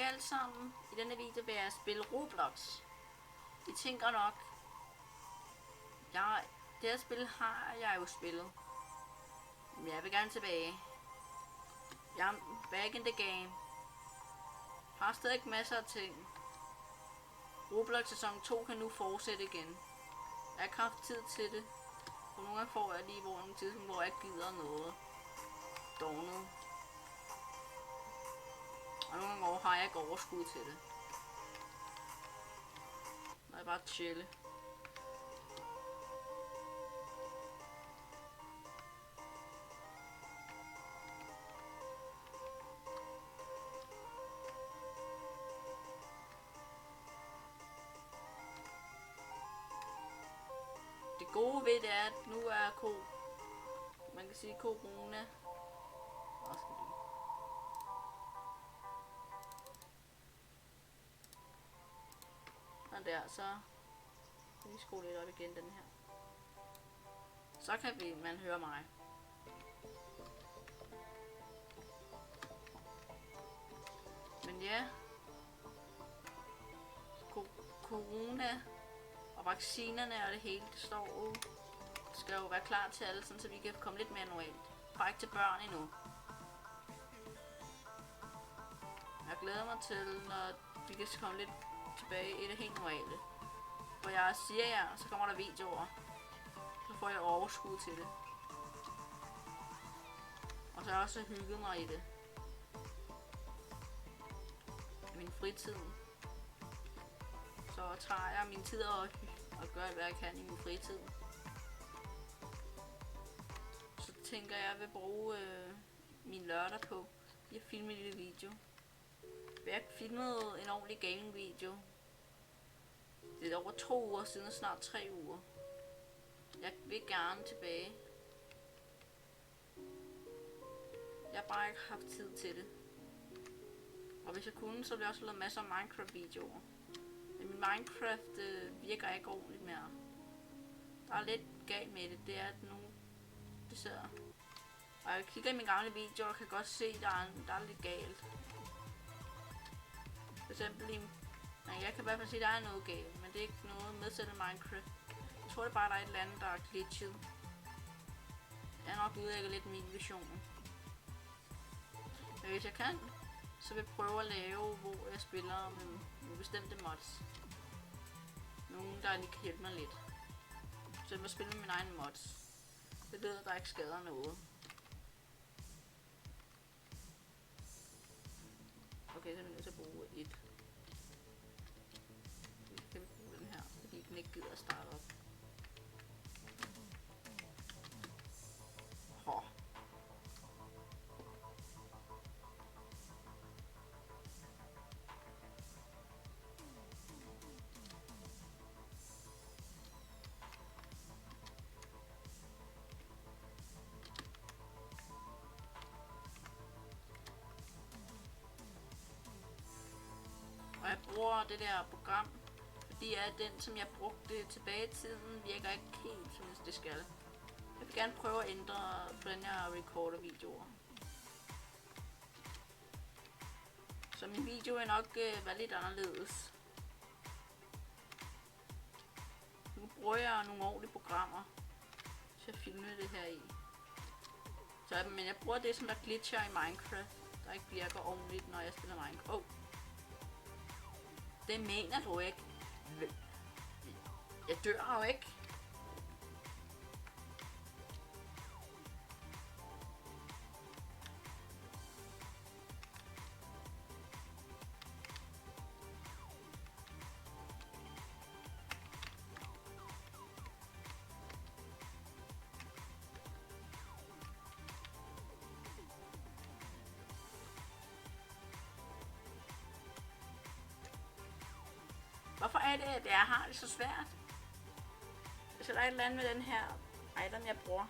Hej alle sammen. I denne video vil jeg spille Roblox. I tænker nok, det her spil har jeg jo spillet. Men jeg vil gerne tilbage. Jeg er back in the game. Har stadig masser af ting. Roblox sæson 2 kan nu fortsætte igen. Jeg har ikke haft tid til det. Og nogle gange får jeg lige nogle tidspunkt, hvor jeg gider noget. Dårnet. Og nogle gange har jeg ikke overskud til det. Når jeg bare chille. Det gode ved det er, at nu er man kan sige corona. Og der, så kan vi skrue lidt op igen den her. Så kan man høre mig. Men ja, corona og vaccinerne og det hele, det står jo, skal jo være klar til alle, sådan, så vi kan komme lidt mere normalt. Bare ikke til børn endnu. Jeg glæder mig til, når vi kan komme lidt tilbage i det helt normale. Hvor jeg siger jer, så kommer der videoer. Så får jeg overskud til det. Og så har jeg også hygget mig i det. I min fritid. Så tager jeg min tid og gør hvad jeg kan i min fritid. Så tænker jeg, at jeg vil bruge min lørdag på at filme en lille video. Jeg filmede en ordentlig gaming video. Det er over 2 uger siden, snart 3 uger. Jeg vil gerne tilbage. Jeg har bare ikke haft tid til det. Og hvis jeg kunne, så ville jeg også lave masser af Minecraft videoer. Men min Minecraft virker ikke ordentligt mere. Der er lidt galt med det. Det er at nu det ser. Og jeg kigger i mine gamle videoer og kan godt se, at der er lidt galt. For eksempel jeg kan i hvert fald sige, at der er noget galt, men det er ikke noget med selv Minecraft. Jeg tror det bare, der er et eller andet, der er glitchet. Jeg er nok udlægget lidt min vision. Men hvis jeg kan, så vil jeg prøve at lave, hvor jeg spiller med nogle bestemte mods. Nogle, der lige kan hjælpe mig lidt. Så jeg vil spille med min egen mods. Det ved, at der ikke skader noget. Okay, så er vi nødt til at bruge et. Vi kan bruge den her, fordi den ikke gider at starte op. Og jeg bruger det der program, fordi den, som jeg brugte tilbage i tiden, virker ikke helt, som det skal. Jeg vil gerne prøve at ændre, hvordan jeg recorder videoer. Så min video er nok være lidt anderledes. Nu bruger jeg nogle ordentlige programmer til at filme det her i. Men jeg bruger det, som der glitcher i Minecraft, der ikke virker ordentligt, når jeg spiller Minecraft. Det mener du ikke. Jeg dør jo ikke. Hvorfor er det, at jeg har det så svært? Så der er et eller andet med den her item, jeg bruger.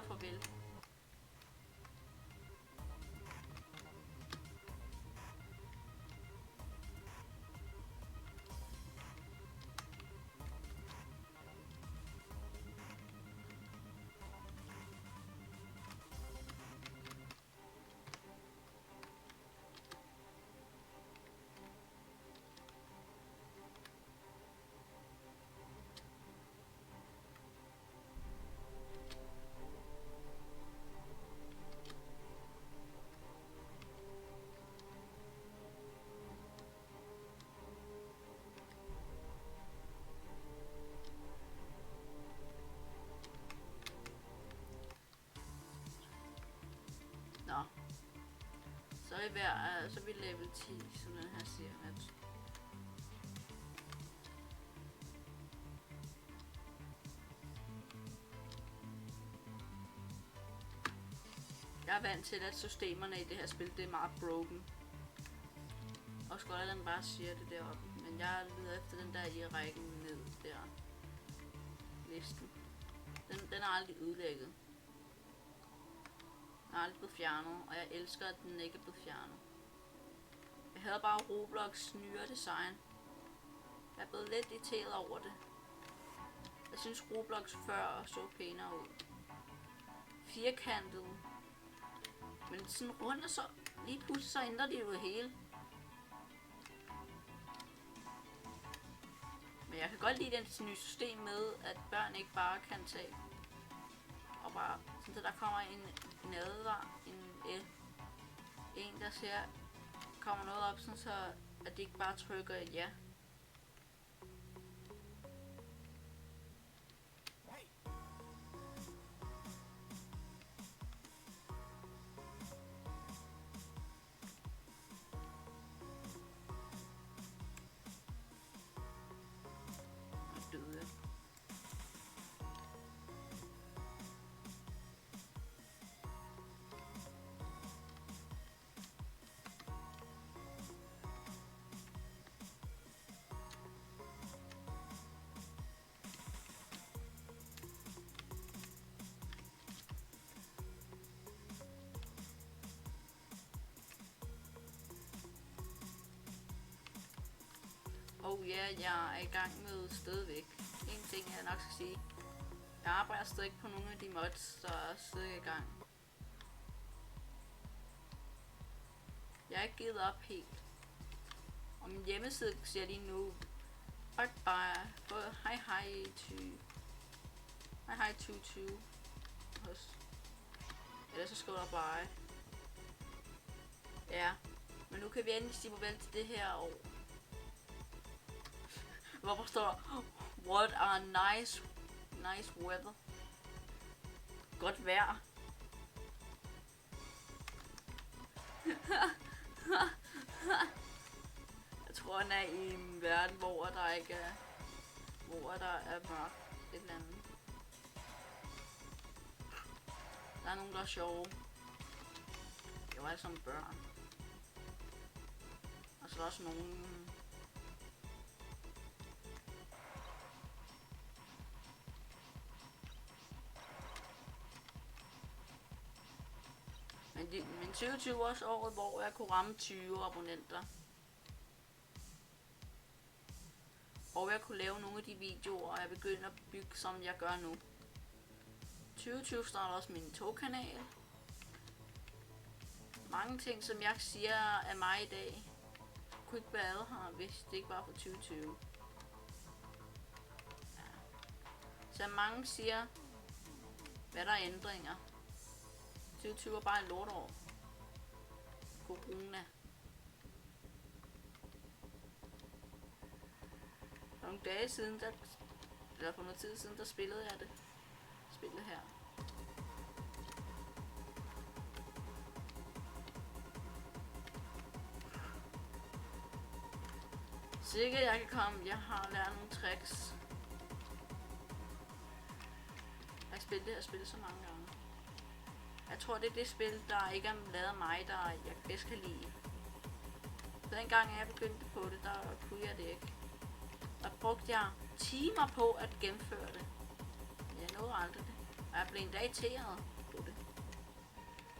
og farvel. Nå. Så er vi level 10, som den her siger. Jeg er vant til, at systemerne i det her spil, det er meget broken. Og godt at den bare siger det deroppe. Men jeg leder efter den der i rækken ned der. Listen. Den er aldrig udlægget. Den er aldrig blevet fjernet, og jeg elsker, at den ikke er blevet fjernet. Jeg havde bare Roblox nyere design. Jeg er blevet lidt irriteret over det. Jeg synes Roblox før så pænere ud. Firkantet. Men sådan rundt og så lige pludselig så ændrer de jo det hele. Men jeg kan godt lide det nye system med, at børn ikke bare kan tage. Og bare sådan, at der kommer en advar, en der siger, kommer noget op, sådan så at de ikke bare trykker ja. Og ja, jeg er i gang med stadigvæk. En ting jeg nok skal sige. Jeg arbejder stadig på nogle af de mods, der er stadig i gang. Jeg er ikke givet op helt. Og min hjemmeside siger lige nu. Hej 22. Ellers så skriver der bye. Ja, men nu kan vi endelig sige farvel til det her år. Hvorfor står der what are nice weather? Godt vejr. Jeg tror han er i en verden, hvor der ikke er, hvor der er mørkt et eller andet. Der er nogen der er sjove. Det var alle sammen børn. Og så er der også nogen. Men 2020 også året, hvor jeg kunne ramme 20 abonnenter. Og jeg kunne lave nogle af de videoer, og jeg begynder at bygge, som jeg gør nu. 2020 starter også min togkanal. Mange ting, som jeg siger af mig i dag, kunne ikke være her, hvis det ikke var for 2020. Ja. Så mange siger, hvad der er ændringer. 2020 er bare et lortår. Corona. For nogle dage siden, eller for noget tid siden, der spillede jeg det. Spillet her. Sikkert jeg kan komme. Jeg har lært nogle tricks. Jeg har spillet det her spil så mange gange. Jeg tror det er det spil, der ikke er lavet af mig, der jeg bedst kan lide. Så dengang jeg begyndte på det, der kunne jeg det ikke. Der brugte jeg timer på at gennemføre det. Men jeg nåede aldrig det. Og jeg blev endda irriteret på det.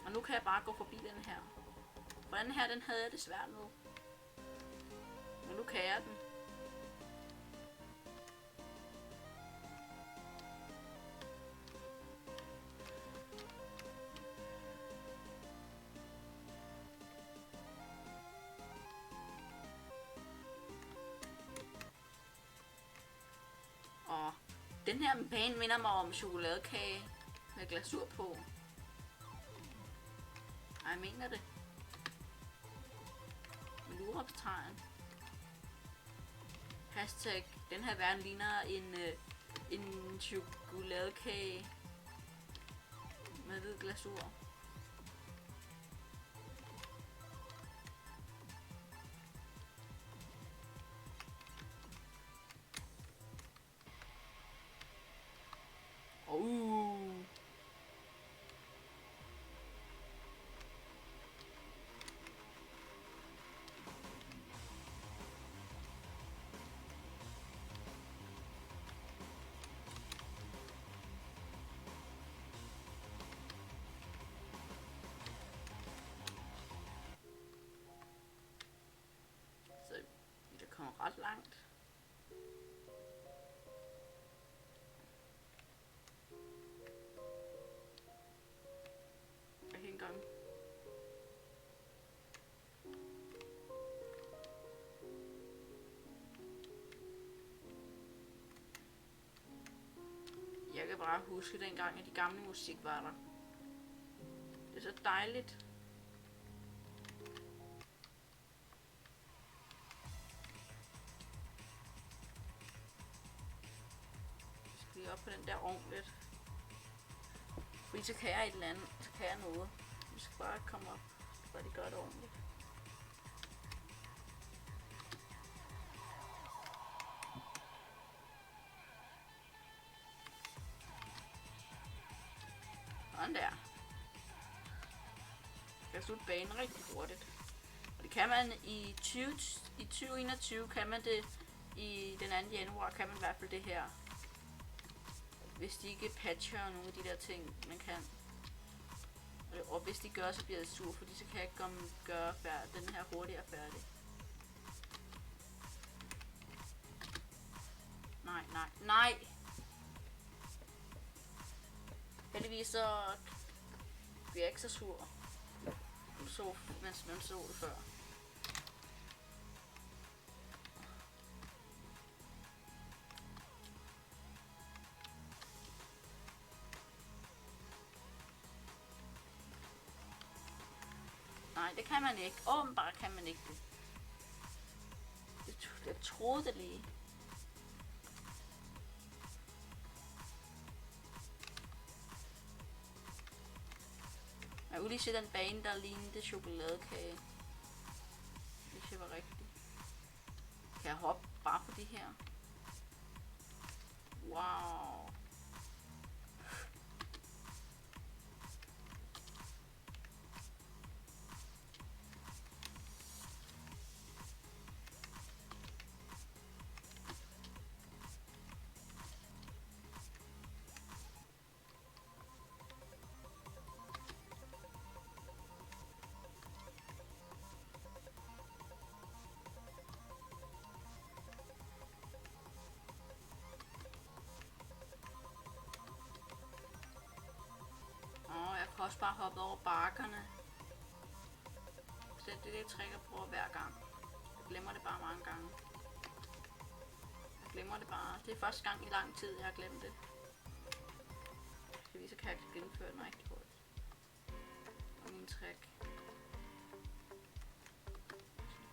Og nu kan jeg bare gå forbi den her. For den her, den havde jeg det svært med. Men nu kan jeg den. Og den her bane minder mig om chokoladekage med glasur på. Ej, jeg mener det. Med udråbstegn. Hashtag, den her verden ligner en chokoladekage med hvid glasur. Kommer ret langt. Jeg kan ikke engang. Jeg kan bare huske dengang, at de gamle musik var der. Det er så dejligt. Op på den der ordentligt. Fordi så kan jeg et eller andet, så kan jeg noget. Vi skal bare komme op, så de gør det ordentligt. Sådan der. Jeg kan slutte banen rigtig hurtigt. Og det kan man i 2021, kan man det i den 2. januar, kan man i hvert fald det her. Hvis de ikke patcher nogle af de der ting, man kan. Og hvis de gør, så bliver jeg sur, fordi så kan jeg ikke gøre den her hurtigere færdig. Nej, nej, nej! Heldigvis så bliver jeg ikke så sur, mens man så det før. Nej, det kan man ikke. Åbenbart kan man ikke det. Jeg troede det lige. Jeg kunne lige se den bane, der lignede chokoladekage. Hvis det var rigtigt. Kan jeg hoppe bare på de her? Wow. Jeg kan også bare hoppe over bakkerne. Så det er det, jeg trækker på hver gang. Jeg glemmer det bare mange gange. Jeg glemmer det bare. Det er første gang i lang tid, jeg har glemt det. Så kan jeg gennemføre den rigtig hurtigt. Og min trick.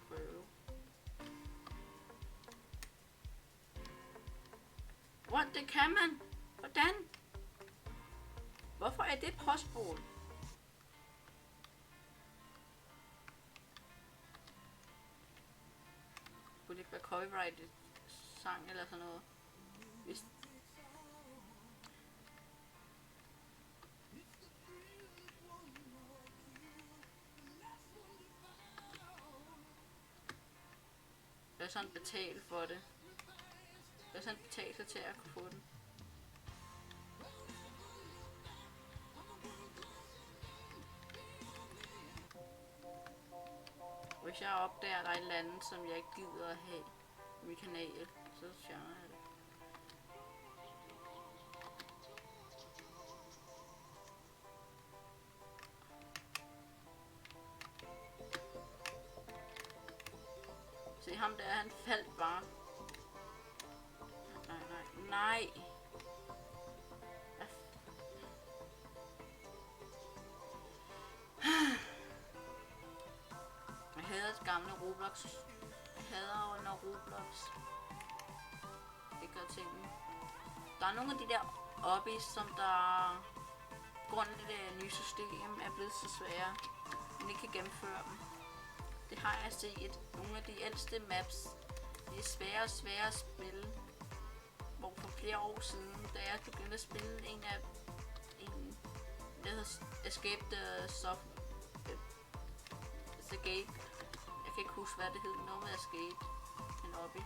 Prøve. What? Det kan man? Hvordan? Hvorfor er det postbål? Kunne det ikke være copyrighted sang eller sådan noget? Hvis jeg er sådan betalt for det. Jeg er sådan betalt til at kunne få den. Hvis jeg opdager, at der er et eller andet, som jeg ikke gider at have i min kanal, så fjerner jeg det. Se ham der, han faldt bare. Nej. Jeg hader det gamle Roblox. Jeg hader under Roblox. Det gør tingene. Der er nogle af de der obbies, som der grund af det nye system er blevet så svære, men ikke kan gennemføre dem. Det har jeg set. Nogle af de ældste maps, de er svære og svære at spille. Hvor for flere år siden, da jeg begyndte at spille en, der hedder Escape the Escape. Jeg kan ikke huske, hvad det hed. Noget med Escape. En obby.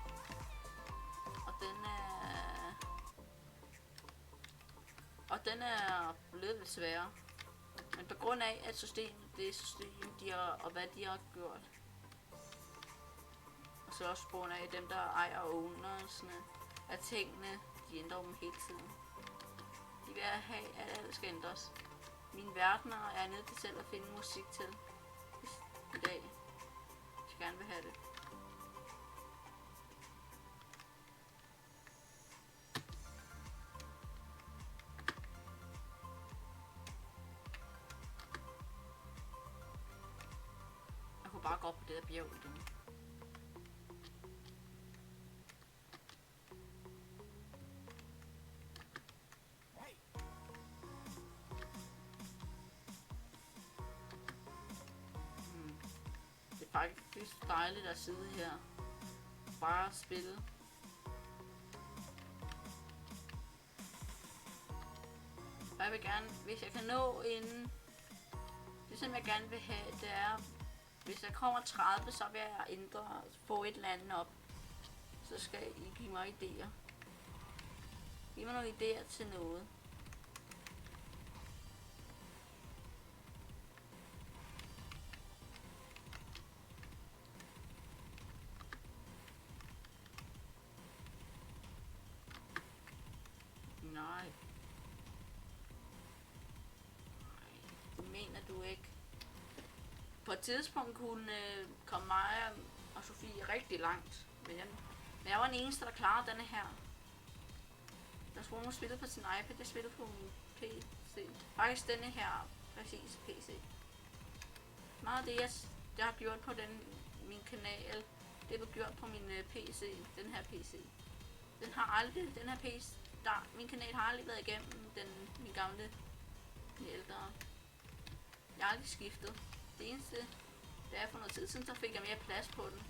Og den er blevet lidt sværere. Men på grund af, at det system, de har, og hvad de har gjort. Og så også på grund af dem, der ejer ownersne af tingene, de ændrer dem hele tiden. De vil have, at alt skal ændres. Mine verdener er nødt til selv at finde musik til i dag. Jeg gerne vil have det. Jeg kunne bare gå op på det der bjerg igen. Det er faktisk dejligt at sidde her. Bare spille. Jeg vil gerne, hvis jeg kan nå inden. Det som jeg gerne vil have, det er, hvis jeg kommer 30, så vil jeg ændre, få et eller andet op. Så skal I give mig idéer. Giv mig nogle idéer til noget. Nej. Det mener du ikke. På et tidspunkt kunne komme mig og Sofie rigtig langt. Men jeg var den eneste, der klarede denne her. Jeg tror, hun spillede på sin iPad. Jeg spillede på min PC. Faktisk denne her præcis PC. Meget af det, jeg har gjort på min kanal, det var gjort på min PC. Den her PC. Den her PC. Min kanal har aldrig været igennem min gamle, min ældre. Jeg har aldrig skiftet. Det eneste, det er for noget tid siden, så fik jeg mere plads på den.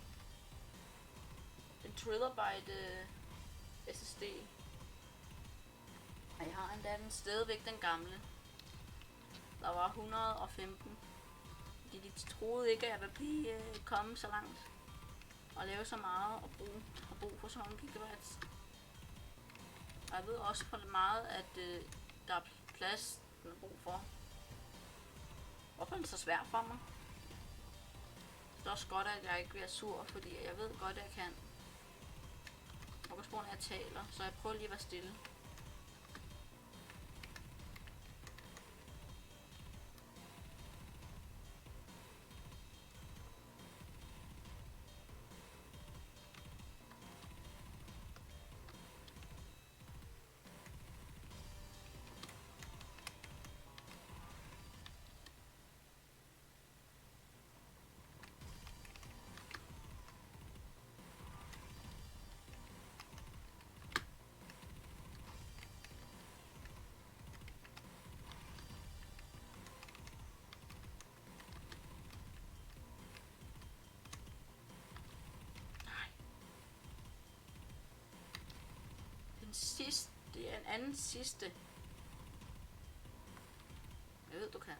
En terabyte SSD. Og jeg har endda den stadigvæk den gamle. Der var 115. Fordi de troede ikke, at jeg ville blive komme så langt. Og lave så meget og bruge for så mange gigabytes. Og jeg ved også for meget, at der er plads, der er brug for. Hvorfor er det så svært for mig? Det er også godt, at jeg ikke bliver sur, fordi jeg ved godt, at jeg kan. Og på grund af, at jeg taler, så jeg prøver lige at være stille. Sidste, det er en anden sidste. Jeg ved, du kan.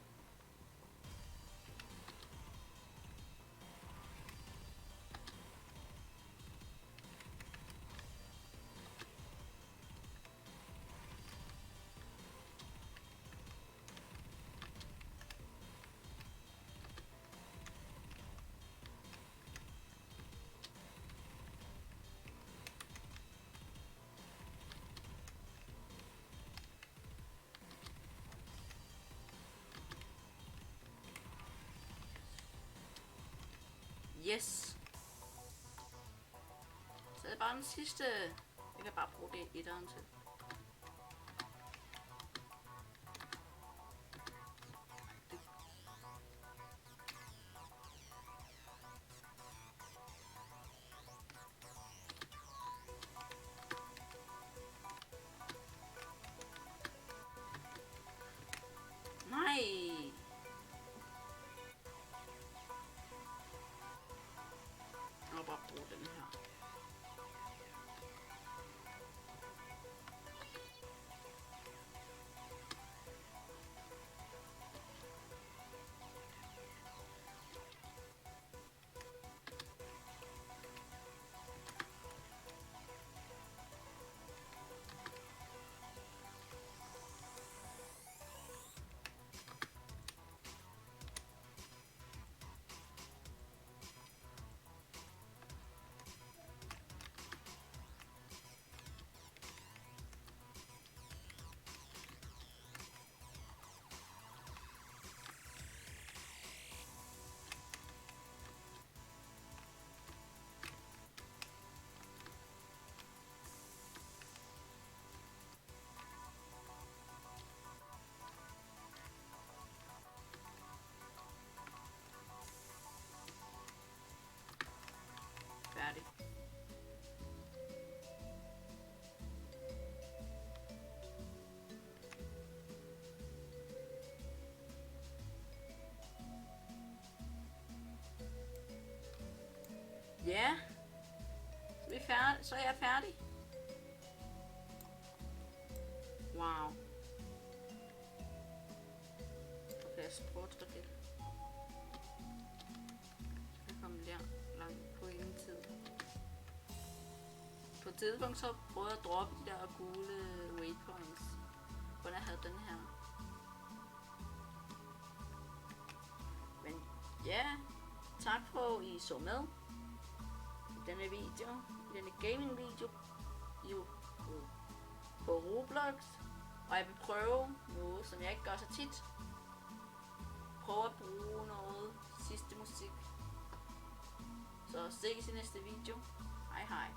Yes. Så er det bare den sidste. Jeg kan bare bruge det i etteren til. Nej. Jeg må bare bruge den her. Færdig. Ja. Så er jeg færdig. Wow. Okay, jeg skal prøve at trykke det. Jeg kommer der langt på ingen tid. På et tidspunkt så prøvede jeg at droppe de der gule waypoints. Hvordan jeg havde den her. Men ja, tak for at I så med i denne video, i denne gaming video på Roblox. Og jeg vil prøve noget, som jeg ikke gør så tit. Prøve at bruge noget sidste musik. Så ses i næste video. Hej hej.